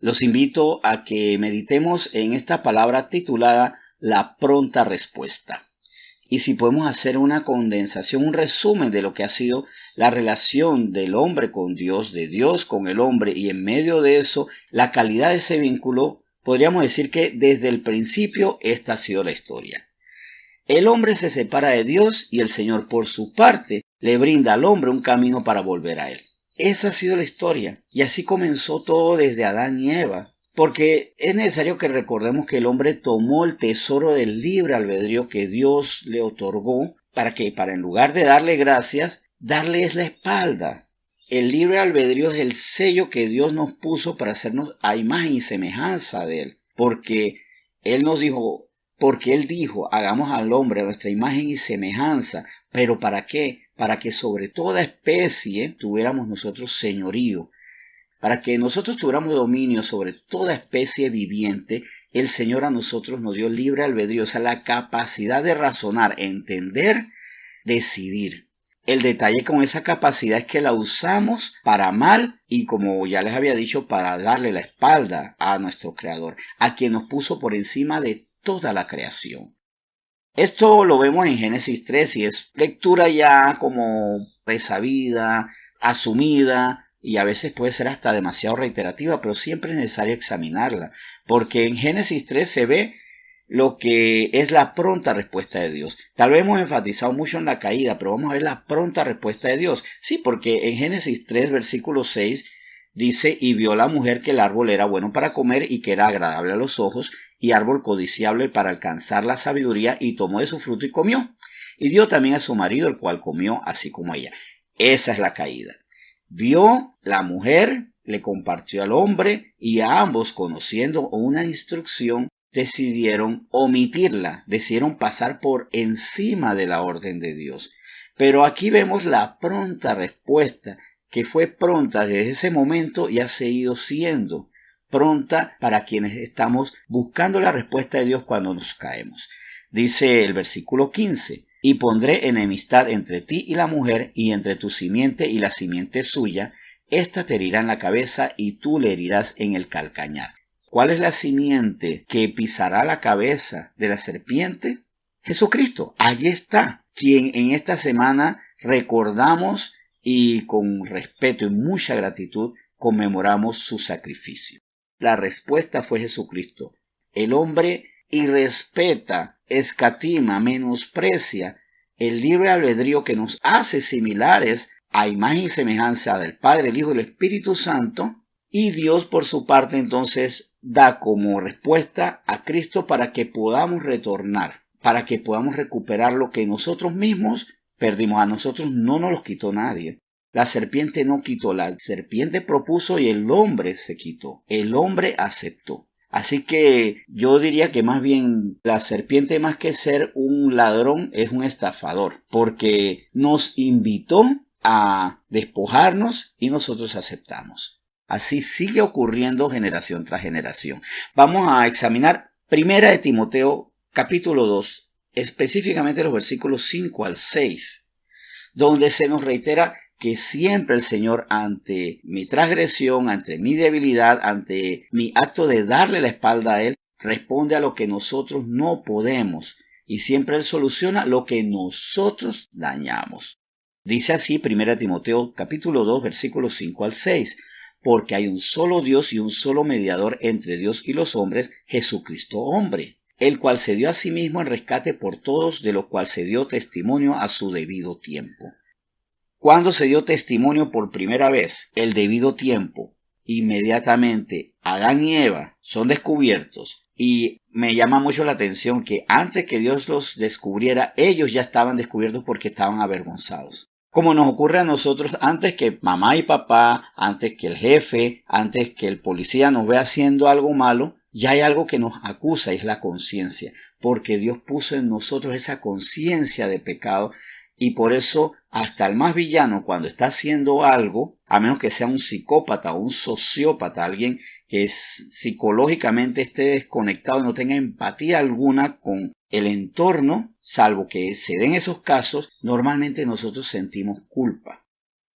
Los invito a que meditemos en esta palabra titulada la pronta respuesta. Y si podemos hacer una condensación, un resumen de lo que ha sido la relación del hombre con Dios, de Dios con el hombre, y en medio de eso, la calidad de ese vínculo, podríamos decir que desde el principio esta ha sido la historia. El hombre se separa de Dios y el Señor, por su parte, le brinda al hombre un camino para volver a Él. Esa ha sido la historia, y así comenzó todo desde Adán y Eva. Porque es necesario que recordemos que el hombre tomó el tesoro del libre albedrío que Dios le otorgó para en lugar de darle gracias, darles la espalda. El libre albedrío es el sello que Dios nos puso para hacernos a imagen y semejanza de Él. Porque Él dijo, hagamos al hombre a nuestra imagen y semejanza. ¿Pero para qué? Para que sobre toda especie tuviéramos nosotros señorío. Para que nosotros tuviéramos dominio sobre toda especie viviente, el Señor a nosotros nos dio libre albedrío, o sea, la capacidad de razonar, entender, decidir. El detalle con esa capacidad es que la usamos para mal y, como ya les había dicho, para darle la espalda a nuestro Creador, a quien nos puso por encima de toda la creación. Esto lo vemos en Génesis 3 y es lectura ya como resabida, asumida, y a veces puede ser hasta demasiado reiterativa, pero siempre es necesario examinarla, porque en Génesis 3 se ve lo que es la pronta respuesta de Dios. Tal vez hemos enfatizado mucho en la caída, pero vamos a ver la pronta respuesta de Dios. Sí, porque en Génesis 3, versículo 6, dice, y vio la mujer que el árbol era bueno para comer y que era agradable a los ojos, y árbol codiciable para alcanzar la sabiduría, y tomó de su fruto y comió. Y dio también a su marido, el cual comió así como ella. Esa es la caída. Vio la mujer, le compartió al hombre, y a ambos, conociendo una instrucción, decidieron omitirla, decidieron pasar por encima de la orden de Dios. Pero aquí vemos la pronta respuesta, que fue pronta desde ese momento y ha seguido siendo pronta para quienes estamos buscando la respuesta de Dios cuando nos caemos. Dice el versículo 15, y pondré enemistad entre ti y la mujer, y entre tu simiente y la simiente suya, ésta te herirá en la cabeza y tú le herirás en el calcañar. ¿Cuál es la simiente que pisará la cabeza de la serpiente? Jesucristo. Allí está, quien en esta semana recordamos y con respeto y mucha gratitud conmemoramos su sacrificio. La respuesta fue Jesucristo. El hombre irrespeta, escatima, menosprecia el libre albedrío que nos hace similares a imagen y semejanza del Padre, el Hijo y el Espíritu Santo, y Dios por su parte entonces da como respuesta a Cristo para que podamos retornar, para que podamos recuperar lo que nosotros mismos perdimos. A nosotros no nos lo quitó nadie. La serpiente no quitó, la serpiente propuso y el hombre se quitó, el hombre aceptó. Así que yo diría que más bien la serpiente, más que ser un ladrón, es un estafador, porque nos invitó a despojarnos y nosotros aceptamos. Así sigue ocurriendo generación tras generación. Vamos a examinar 1 de Timoteo capítulo 2, específicamente los versículos 5 al 6, donde se nos reitera que siempre el Señor, ante mi transgresión, ante mi debilidad, ante mi acto de darle la espalda a Él, responde a lo que nosotros no podemos, y siempre Él soluciona lo que nosotros dañamos. Dice así 1 Timoteo capítulo 2 versículos 5 al 6, porque hay un solo Dios y un solo mediador entre Dios y los hombres, Jesucristo hombre, el cual se dio a sí mismo en rescate por todos, de lo cual se dio testimonio a su debido tiempo. ¿Cuándo se dio testimonio por primera vez? El debido tiempo. Inmediatamente Adán y Eva son descubiertos, y me llama mucho la atención que antes que Dios los descubriera, ellos ya estaban descubiertos porque estaban avergonzados. Como nos ocurre a nosotros, antes que mamá y papá, antes que el jefe, antes que el policía nos vea haciendo algo malo, ya hay algo que nos acusa y es la conciencia, porque Dios puso en nosotros esa conciencia de pecado. Y por eso hasta el más villano, cuando está haciendo algo, a menos que sea un psicópata o un sociópata, alguien que psicológicamente esté desconectado y no tenga empatía alguna con el entorno, salvo que se den esos casos, normalmente nosotros sentimos culpa.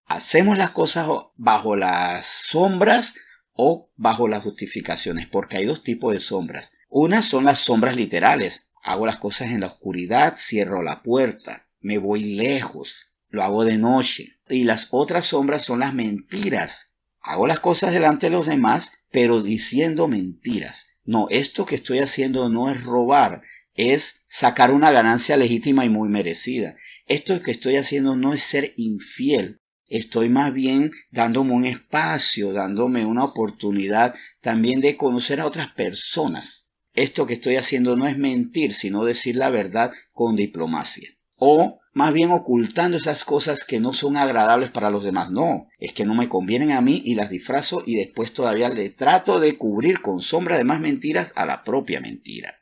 Hacemos las cosas bajo las sombras o bajo las justificaciones, porque hay dos tipos de sombras. Unas son las sombras literales. Hago las cosas en la oscuridad, cierro la puerta, me voy lejos, lo hago de noche. Y las otras sombras son las mentiras. Hago las cosas delante de los demás, pero diciendo mentiras. No, esto que estoy haciendo no es robar, es sacar una ganancia legítima y muy merecida. Esto que estoy haciendo no es ser infiel. Estoy más bien dándome un espacio, dándome una oportunidad también de conocer a otras personas. Esto que estoy haciendo no es mentir, sino decir la verdad con diplomacia. O más bien ocultando esas cosas que no son agradables para los demás. No, es que no me convienen a mí y las disfrazo y después todavía le trato de cubrir con sombra de más mentiras a la propia mentira.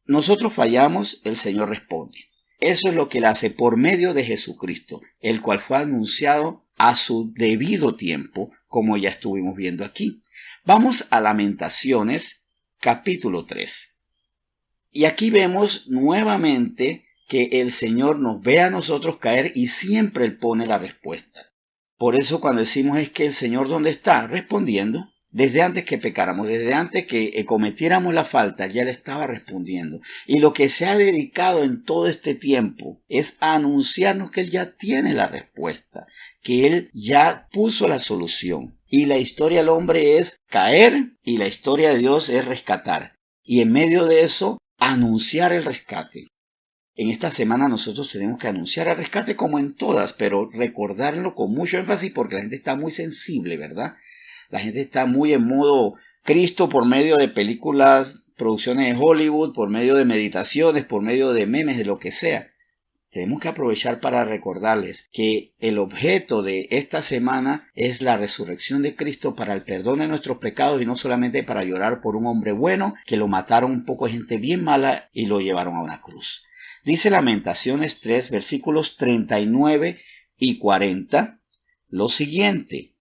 Nosotros fallamos, el Señor responde. Eso es lo que Él hace por medio de Jesucristo, el cual fue anunciado a su debido tiempo, como ya estuvimos viendo aquí. Vamos a Lamentaciones, capítulo 3. Y aquí vemos nuevamente que el Señor nos ve a nosotros caer y siempre Él pone la respuesta. Por eso cuando decimos es que el Señor ¿dónde está? Respondiendo. Desde antes que pecáramos, desde antes que cometiéramos la falta, ya le estaba respondiendo. Y lo que se ha dedicado en todo este tiempo es a anunciarnos que Él ya tiene la respuesta, que Él ya puso la solución. Y la historia del hombre es caer y la historia de Dios es rescatar. Y en medio de eso, anunciar el rescate. En esta semana nosotros tenemos que anunciar el rescate como en todas, pero recordarlo con mucho énfasis porque la gente está muy sensible, ¿verdad? La gente está muy en modo Cristo por medio de películas, producciones de Hollywood, por medio de meditaciones, por medio de memes, de lo que sea. Tenemos que aprovechar para recordarles que el objeto de esta semana es la resurrección de Cristo para el perdón de nuestros pecados y no solamente para llorar por un hombre bueno que lo mataron un poco de gente bien mala y lo llevaron a una cruz. Dice Lamentaciones 3, versículos 39 y 40, lo siguiente.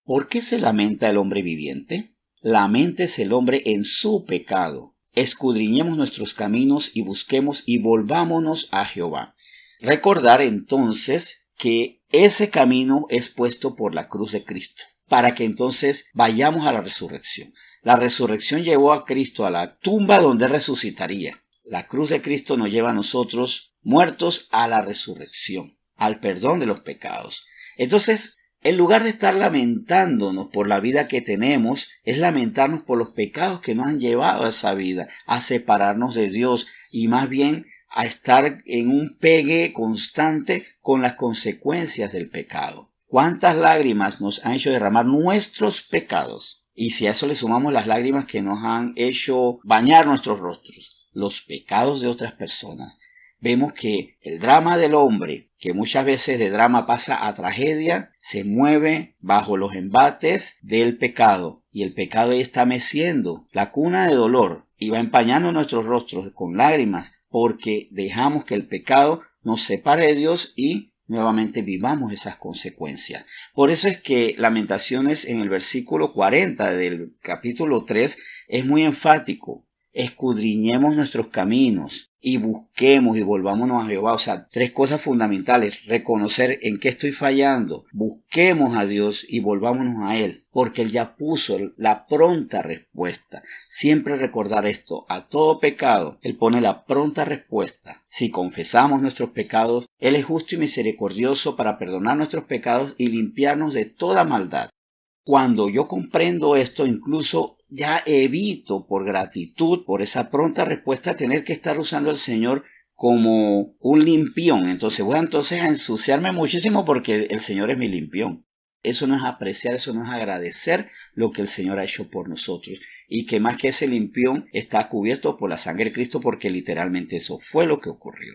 ¿Por qué se lamenta el hombre viviente? Laméntese el hombre en su pecado. Escudriñemos nuestros caminos y busquemos y volvámonos a Jehová. Recordar entonces que ese camino es puesto por la cruz de Cristo, para que entonces vayamos a la resurrección. La resurrección llevó a Cristo a la tumba donde resucitaría. La cruz de Cristo nos lleva a nosotros muertos a la resurrección, al perdón de los pecados. Entonces, en lugar de estar lamentándonos por la vida que tenemos, es lamentarnos por los pecados que nos han llevado a esa vida, a separarnos de Dios y más bien a estar en un pegue constante con las consecuencias del pecado. ¿Cuántas lágrimas nos han hecho derramar nuestros pecados? Y si a eso le sumamos las lágrimas que nos han hecho bañar nuestros rostros, los pecados de otras personas, vemos que el drama del hombre, que muchas veces de drama pasa a tragedia, se mueve bajo los embates del pecado. Y el pecado ahí está meciendo la cuna de dolor y va empañando nuestros rostros con lágrimas porque dejamos que el pecado nos separe de Dios y nuevamente vivamos esas consecuencias. Por eso es que Lamentaciones en el versículo 40 del capítulo 3 es muy enfático. Escudriñemos nuestros caminos y busquemos y volvámonos a Jehová. O sea, tres cosas fundamentales. Reconocer en qué estoy fallando. Busquemos a Dios y volvámonos a Él. Porque Él ya puso la pronta respuesta. Siempre recordar esto. A todo pecado, Él pone la pronta respuesta. Si confesamos nuestros pecados, Él es justo y misericordioso para perdonar nuestros pecados y limpiarnos de toda maldad. Cuando yo comprendo esto, incluso ya evito por gratitud, por esa pronta respuesta, tener que estar usando al Señor como un limpión. Entonces voy entonces a ensuciarme muchísimo porque el Señor es mi limpión. Eso no es apreciar, eso no es agradecer lo que el Señor ha hecho por nosotros. Y que más que ese limpión está cubierto por la sangre de Cristo porque literalmente eso fue lo que ocurrió.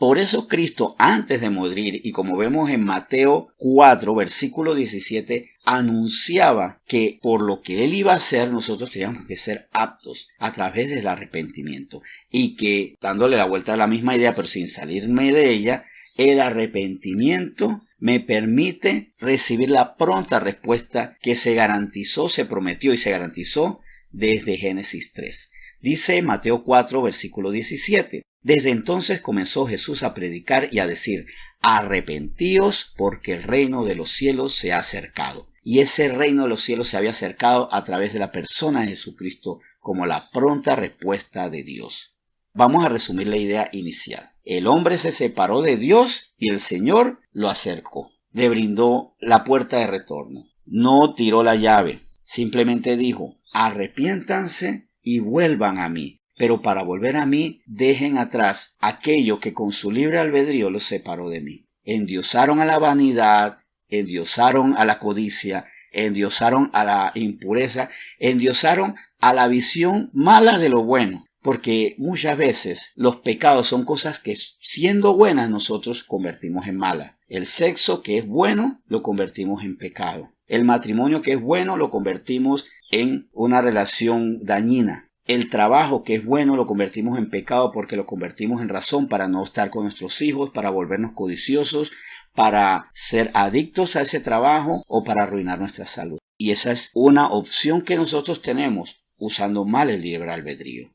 Por eso Cristo, antes de morir, y como vemos en Mateo 4, versículo 17, anunciaba que por lo que Él iba a hacer, nosotros teníamos que ser aptos a través del arrepentimiento. Y que, dándole la vuelta a la misma idea, pero sin salirme de ella, el arrepentimiento me permite recibir la pronta respuesta que se garantizó, se prometió y se garantizó desde Génesis 3. Dice Mateo 4, versículo 17. Desde entonces comenzó Jesús a predicar y a decir, arrepentíos porque el reino de los cielos se ha acercado. y ese reino de los cielos se había acercado a través de la persona de Jesucristo como la pronta respuesta de Dios. Vamos a resumir la idea inicial. El hombre se separó de Dios y el Señor lo acercó. Le brindó la puerta de retorno. No tiró la llave. Simplemente dijo, arrepiéntanse y vuelvan a mí. Pero para volver a mí, dejen atrás aquello que con su libre albedrío los separó de mí. Endiosaron a la vanidad, endiosaron a la codicia, endiosaron a la impureza, endiosaron a la visión mala de lo bueno. Porque muchas veces los pecados son cosas que siendo buenas nosotros convertimos en malas. El sexo que es bueno lo convertimos en pecado. El matrimonio que es bueno lo convertimos en una relación dañina. El trabajo que es bueno lo convertimos en pecado porque lo convertimos en razón para no estar con nuestros hijos, para volvernos codiciosos, para ser adictos a ese trabajo o para arruinar nuestra salud. Y esa es una opción que nosotros tenemos usando mal el libre albedrío.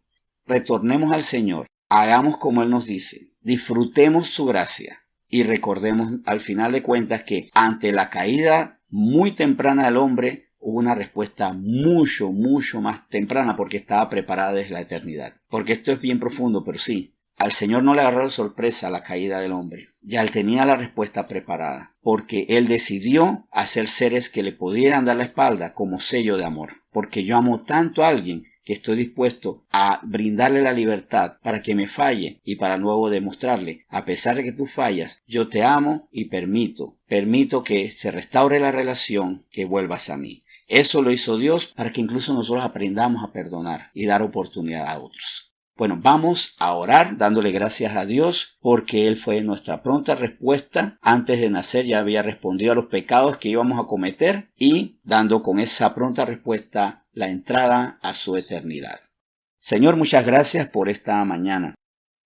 Retornemos al Señor, hagamos como Él nos dice, disfrutemos su gracia y recordemos al final de cuentas que ante la caída muy temprana del hombre hubo una respuesta mucho más temprana porque estaba preparada desde la eternidad. Porque esto es bien profundo, pero sí, al Señor no le agarró de sorpresa la caída del hombre. Ya Él tenía la respuesta preparada, porque Él decidió hacer seres que le pudieran dar la espalda como sello de amor. Porque yo amo tanto a alguien que estoy dispuesto a brindarle la libertad para que me falle y para luego demostrarle, a pesar de que tú fallas, yo te amo y permito que se restaure la relación, que vuelvas a mí. Eso lo hizo Dios para que incluso nosotros aprendamos a perdonar y dar oportunidad a otros. Bueno, vamos a orar dándole gracias a Dios porque Él fue nuestra pronta respuesta. Antes de nacer ya había respondido a los pecados que íbamos a cometer y dando con esa pronta respuesta la entrada a su eternidad. Señor, muchas gracias por esta mañana.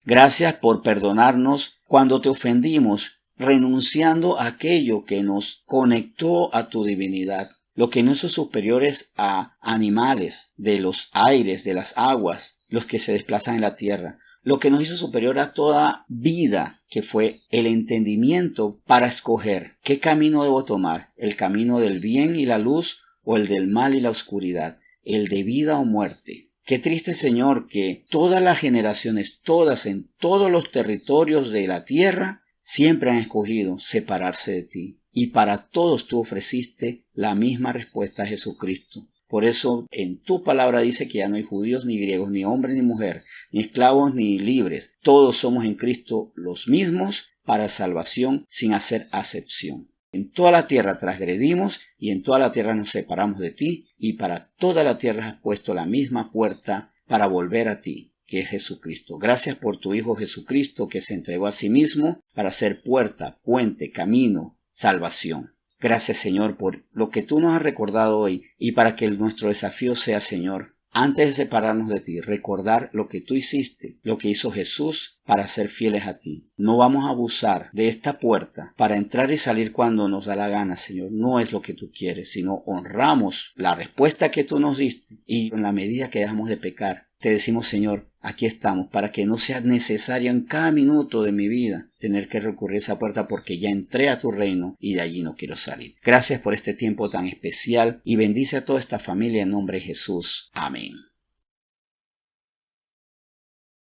Gracias por perdonarnos cuando te ofendimos, renunciando a aquello que nos conectó a tu divinidad, lo que nos hizo superiores a animales de los aires, de las aguas, los que se desplazan en la tierra, lo que nos hizo superior a toda vida, que fue el entendimiento para escoger qué camino debo tomar, el camino del bien y la luz o el del mal y la oscuridad, el de vida o muerte. Qué triste, Señor, que todas las generaciones, todas en todos los territorios de la tierra, siempre han escogido separarse de ti. Y para todos tú ofreciste la misma respuesta a Jesucristo. Por eso en tu palabra dice que ya no hay judíos ni griegos, ni hombre ni mujer, ni esclavos ni libres. Todos somos en Cristo los mismos para salvación sin hacer acepción. En toda la tierra transgredimos y en toda la tierra nos separamos de ti y para toda la tierra has puesto la misma puerta para volver a ti, que es Jesucristo. Gracias por tu Hijo Jesucristo que se entregó a sí mismo para ser puerta, puente, camino, salvación. Gracias, Señor, por lo que tú nos has recordado hoy y para que nuestro desafío sea, Señor, antes de separarnos de ti, recordar lo que tú hiciste, lo que hizo Jesús para ser fieles a ti. No vamos a abusar de esta puerta para entrar y salir cuando nos da la gana, Señor. No es lo que tú quieres, sino honramos la respuesta que tú nos diste y en la medida que dejamos de pecar, te decimos, Señor, aquí estamos para que no sea necesario en cada minuto de mi vida tener que recurrir a esa puerta porque ya entré a tu reino y de allí no quiero salir. Gracias por este tiempo tan especial y bendice a toda esta familia en nombre de Jesús. Amén.